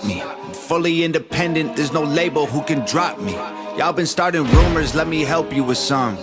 me. I'm fully independent, there's no label who can drop me. Y'all been starting rumors, let me help you with some.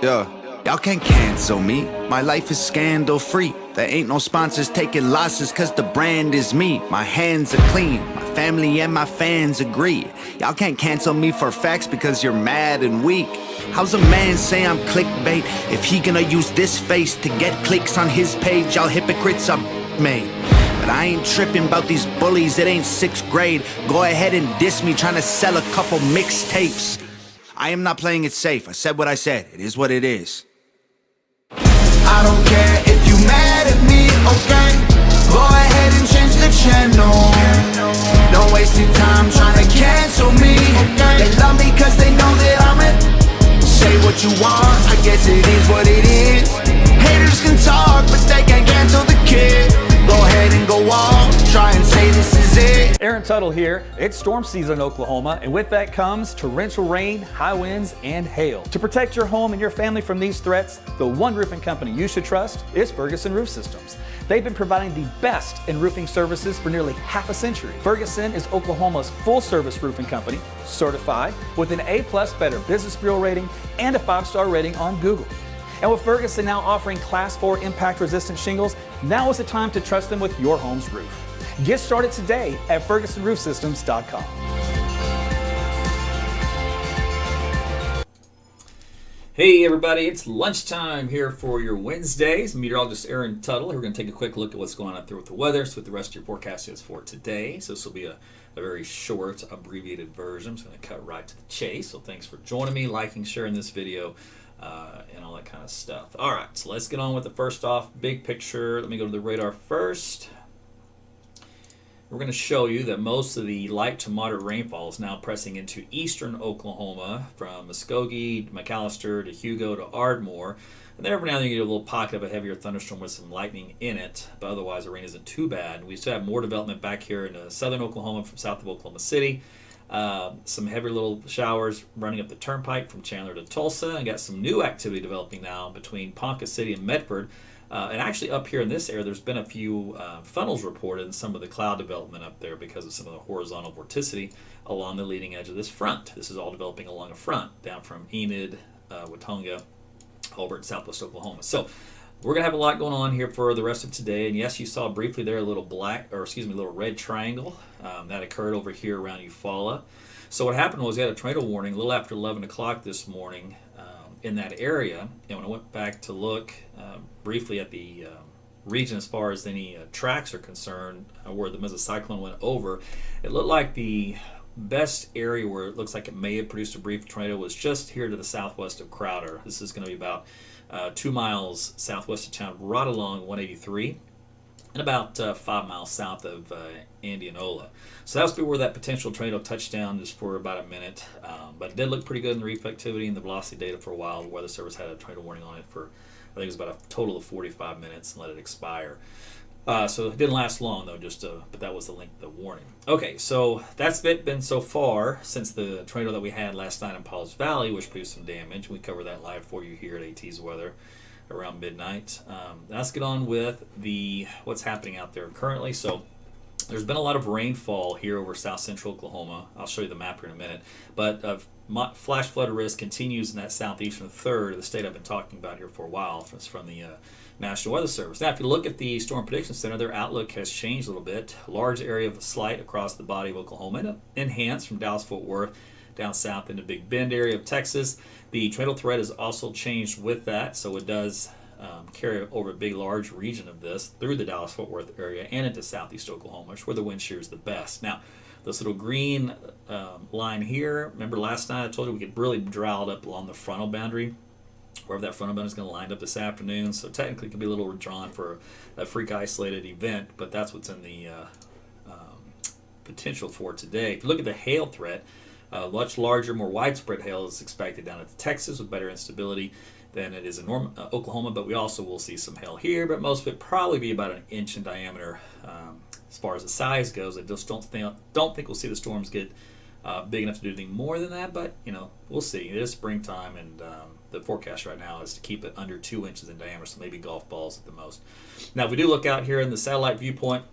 Yeah. Y'all can't cancel me, my life is scandal free. There ain't no sponsors taking losses cause the brand is me. My hands are clean, my family and my fans agree. Y'all can't cancel me for facts because you're mad and weak. How's a man say I'm clickbait if he gonna use this face to get clicks on his page? Y'all hypocrites are made. But I ain't tripping about these bullies, it ain't 6th grade. Go ahead and diss me trying to sell a couple mixtapes. I am not playing it safe, I said what I said, it is what it is. I don't care if you mad at me, okay? Go ahead and change the channel. Don't waste your time trying to cancel me, okay? They love me cause they know that I'm it. Say what you want, I guess it is what it is. Haters can talk, but they can't cancel the kid. Go ahead and go off, try and say this is it. Aaron Tuttle here. It's storm season in Oklahoma, and with that comes torrential rain, high winds, and hail. To protect your home and your family from these threats, the one roofing company you should trust is Ferguson Roof Systems. They've been providing the best in roofing services for nearly half a century. Ferguson is Oklahoma's full-service roofing company, certified with an A+ Better Business Bureau rating and a 5-star rating on Google. And with Ferguson now offering Class 4 impact-resistant shingles, now is the time to trust them with your home's roof. Get started today at FergusonRoofSystems.com. Hey everybody, it's lunchtime here for your Wednesdays. Meteorologist Aaron Tuttle. We're going to take a quick look at what's going on out there with the weather. So what the rest of your forecast is for today. So this will be a very short, abbreviated version. I'm just going to cut right to the chase. So thanks for joining me, liking, sharing this video. And all that kind of stuff. All right, so let's get on with the first off big picture. Let me go to the radar first. We're going to show you that most of the light to moderate rainfall is now pressing into eastern Oklahoma from Muskogee, McAllister to Hugo to Ardmore. And then every now and then you get a little pocket of a heavier thunderstorm with some lightning in it, but otherwise the rain isn't too bad. We still have more development back here in southern Oklahoma from south of Oklahoma City. Some heavy little showers running up the turnpike from Chandler to Tulsa, and got some new activity developing now between Ponca City and Medford. And actually up here in this area, there's been a few funnels reported in some of the cloud development up there because of some of the horizontal vorticity along the leading edge of this front. This is all developing along a front down from Enid, Watonga, over in southwest Oklahoma. So we're going to have a lot going on here for the rest of today. And yes, you saw briefly there a little little red triangle that occurred over here around Eufaula. So what happened was we had a tornado warning a little after 11 o'clock this morning in that area. And when I went back to look briefly at the region as far as any tracks are concerned, where the mesocyclone went over, it looked like the best area where it looks like it may have produced a brief tornado was just here to the southwest of Crowder. This is going to be about 2 miles southwest of town, right along 183, and about 5 miles south of Indianola. So that's where that potential tornado touched down just for about a minute. But it did look pretty good in the reflectivity and the velocity data for a while. The Weather Service had a tornado warning on it for, I think it was about a total of 45 minutes and let it expire. So it didn't last long, though, but that was the length of the warning. Okay, so that's been so far since the tornado that we had last night in Paul's Valley, which produced some damage. We covered that live for you here at AT's Weather around midnight. Let's get on with what's happening out there currently. So there's been a lot of rainfall here over south central Oklahoma. I'll show you the map here in a minute. But flash flood risk continues in that southeastern third of the state I've been talking about here for a while. It's from the National Weather Service. Now, if you look at the Storm Prediction Center, their outlook has changed a little bit. Large area of slight across the body of Oklahoma, enhanced from Dallas-Fort Worth down south into Big Bend area of Texas. The tornado threat has also changed with that, so it does carry over a big, large region of this through the Dallas-Fort Worth area and into southeast Oklahoma, where the wind shear is the best. Now, this little green line here, remember last night I told you we could really draw it up along the frontal boundary, wherever that frontal boundary is going to line up this afternoon. So technically it could be a little withdrawn for a freak isolated event, but that's what's in the potential for today. If you look at the hail threat, much larger, more widespread hail is expected down at Texas with better instability than it is in Oklahoma, but we also will see some hail here, but most of it probably be about an inch in diameter. As far as the size goes, I just don't think we'll see the storms get big enough to do anything more than that, but we'll see. It is springtime, and the forecast right now is to keep it under 2 inches in diameter, so maybe golf balls at the most. Now, if we do look out here in the satellite viewpoint,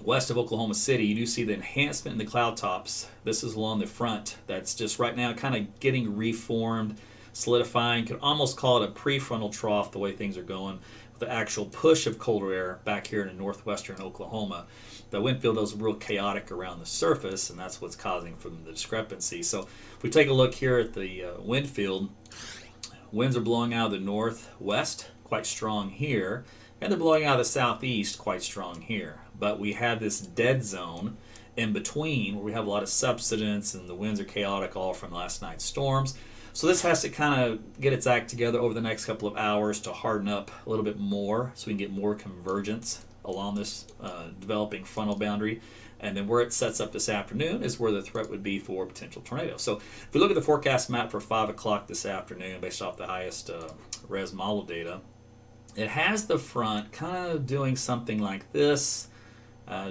west of Oklahoma City, you do see the enhancement in the cloud tops. This is along the front. That's just right now kind of getting reformed, solidifying. You could almost call it a prefrontal trough the way things are going, with the actual push of colder air back here in northwestern Oklahoma. The wind field is real chaotic around the surface, and that's what's causing from the discrepancy. So if we take a look here at the wind field, winds are blowing out of the northwest, quite strong here, and they're blowing out of the southeast, quite strong here. But we have this dead zone in between where we have a lot of subsidence, and the winds are chaotic all from last night's storms. So this has to kind of get its act together over the next couple of hours to harden up a little bit more so we can get more convergence along this developing frontal boundary. And then where it sets up this afternoon is where the threat would be for potential tornadoes. So if we look at the forecast map for 5 o'clock this afternoon based off the highest res model data, it has the front kind of doing something like this,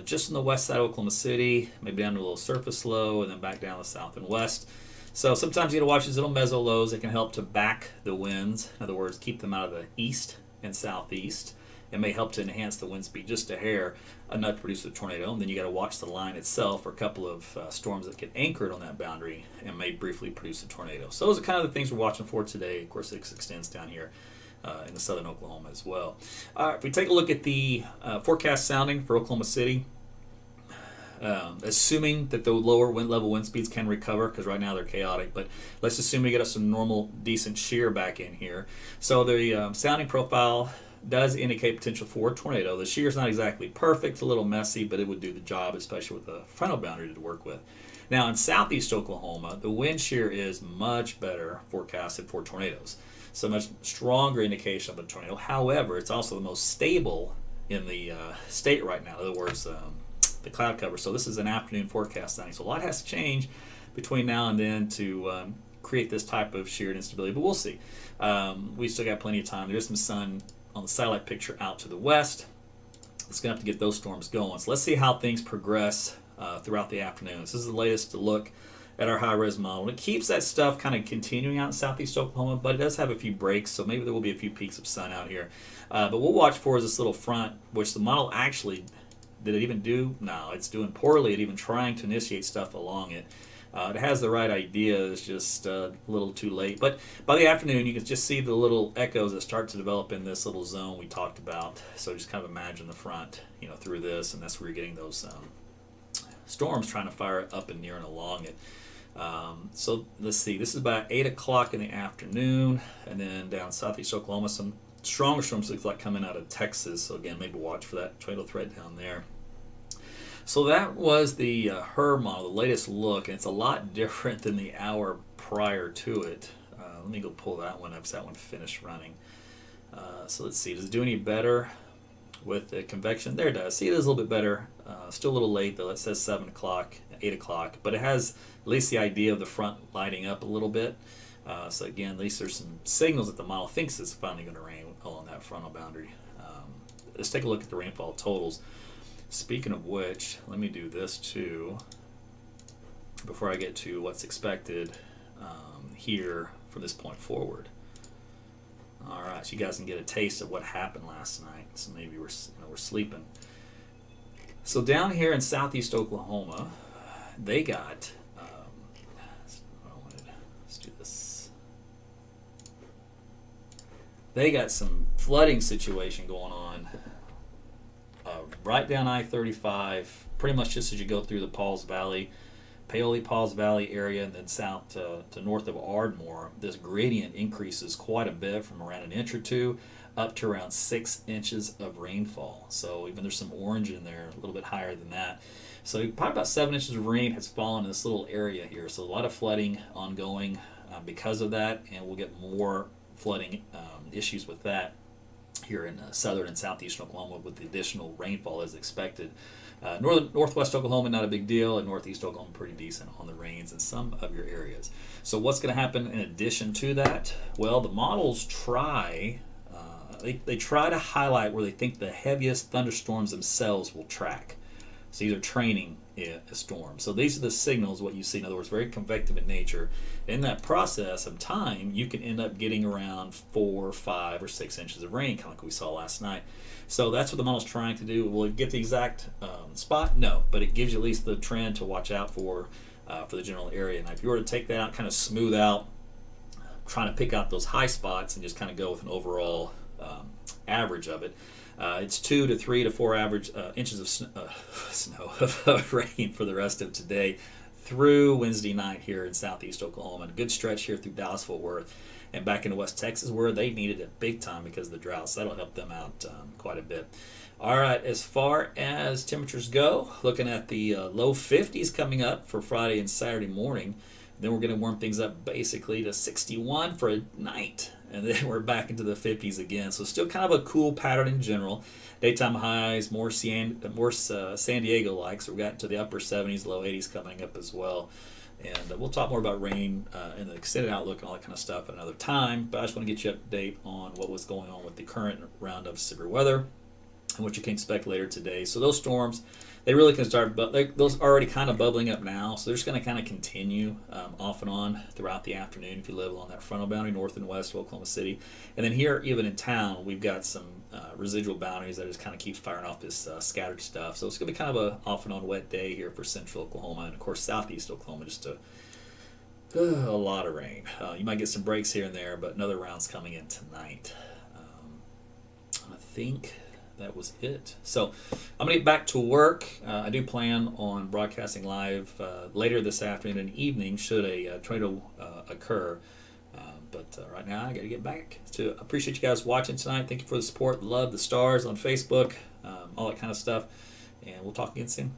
just in the west side of Oklahoma City, maybe down to a little surface low, and then back down the south and west. So sometimes you got to watch these little meso lows. It can help to back the winds. In other words, keep them out of the east and southeast. It may help to enhance the wind speed just a hair, enough to produce a tornado. And then you got to watch the line itself for a couple of storms that get anchored on that boundary and may briefly produce a tornado. So those are kind of the things we're watching for today. Of course, it extends down here in the southern Oklahoma as well. If we take a look at the forecast sounding for Oklahoma City, assuming that the lower wind speeds can recover, because right now they're chaotic, but let's assume we get us some normal, decent shear back in here. So the sounding profile does indicate potential for a tornado. The shear is not exactly perfect, it's a little messy, but it would do the job, especially with the frontal boundary to work with. Now in southeast Oklahoma, the wind shear is much better forecasted for tornadoes. So much stronger indication of a tornado. However, it's also the most stable in the state right now. In other words, the cloud cover. So this is an afternoon forecast sounding. So a lot has to change between now and then to create this type of shear instability, but we'll see. We still got plenty of time. There's some sun on the satellite picture out to the west. It's going to have to get those storms going. So let's see how things progress throughout the afternoon. This is the latest to look at our high-res model. And it keeps that stuff kind of continuing out in southeast Oklahoma, but it does have a few breaks, so maybe there will be a few peaks of sun out here. But we'll watch for is this little front, which the model actually, did it even do? No, it's doing poorly at even trying to initiate stuff along it. It has the right idea, it's just a little too late. But by the afternoon, you can just see the little echoes that start to develop in this little zone we talked about. So just kind of imagine the front, through this, and that's where you're getting those storms trying to fire up and near and along it. So let's see, this is about 8 o'clock in the afternoon, and then down southeast Oklahoma, some stronger storms look like coming out of Texas. So again, maybe watch for that tornado threat down there. So that was the HER model, the latest look, and it's a lot different than the hour prior to it. Let me go pull that one up because that one finished running. So let's see, does it do any better with the convection? There it does. See, it is a little bit better. Still a little late though. It says 7 o'clock, 8 o'clock, but it has at least the idea of the front lighting up a little bit. So again, at least there's some signals that the model thinks it's finally going to rain along that frontal boundary. Let's take a look at the rainfall totals. Speaking of which, let me do this too before I get to what's expected here from this point forward. All right, so you guys can get a taste of what happened last night. So maybe we're sleeping. So down here in southeast Oklahoma, they got. Let's do this. They got some flooding situation going on. Right down I-35, pretty much just as you go through the Pauls Valley, Paoli-Pauls Valley area, and then south to north of Ardmore. This gradient increases quite a bit from around an inch or two up to around 6 inches of rainfall. So even there's some orange in there, a little bit higher than that. So probably about 7 inches of rain has fallen in this little area here. So a lot of flooding ongoing because of that, and we'll get more flooding issues with that here in southern and southeastern Oklahoma with the additional rainfall as expected. Northwest Oklahoma, not a big deal, and northeast Oklahoma, pretty decent on the rains in some of your areas. So what's going to happen in addition to that? Well, the models try, they try to highlight where they think the heaviest thunderstorms themselves will track. So these are training a storm. So these are the signals, what you see. In other words, very convective in nature. In that process of time, you can end up getting around 4, 5, or 6 inches of rain, kind of like we saw last night. So that's what the model's trying to do. Will it get the exact spot? No, but it gives you at least the trend to watch out for the general area. Now, if you were to take that out, kind of smooth out, trying to pick out those high spots and just kind of go with an overall average of it, it's 2 to 3 to 4 average inches of snow of rain for the rest of today through Wednesday night here in southeast Oklahoma. And a good stretch here through Dallas-Fort Worth and back into West Texas, where they needed it big time because of the drought. So that'll help them out quite a bit. All right, as far as temperatures go, looking at the low 50s coming up for Friday and Saturday morning. Then we're going to warm things up basically to 61 for a night. And then we're back into the 50s again. So still kind of a cool pattern in general. Daytime highs, more San Diego-like. So we got into the upper 70s, low 80s coming up as well. And we'll talk more about rain and the extended outlook and all that kind of stuff at another time. But I just want to get you up to date on what was going on with the current round of severe weather and what you can expect later today. So those storms, they really can start, but those are already kind of bubbling up now. So they're just going to kind of continue off and on throughout the afternoon if you live along that frontal boundary north and west of Oklahoma City. And then here, even in town, we've got some residual boundaries that just kind of keep firing off this scattered stuff. So it's going to be kind of a off and on wet day here for central Oklahoma and, of course, southeast Oklahoma, just a lot of rain. You might get some breaks here and there, but another round's coming in tonight. I think that was it. So I'm going to get back to work. I do plan on broadcasting live later this afternoon and evening should a tornado occur. But right now I got to get back. So I appreciate you guys watching tonight. Thank you for the support, the love, the stars on Facebook, all that kind of stuff. And we'll talk again soon.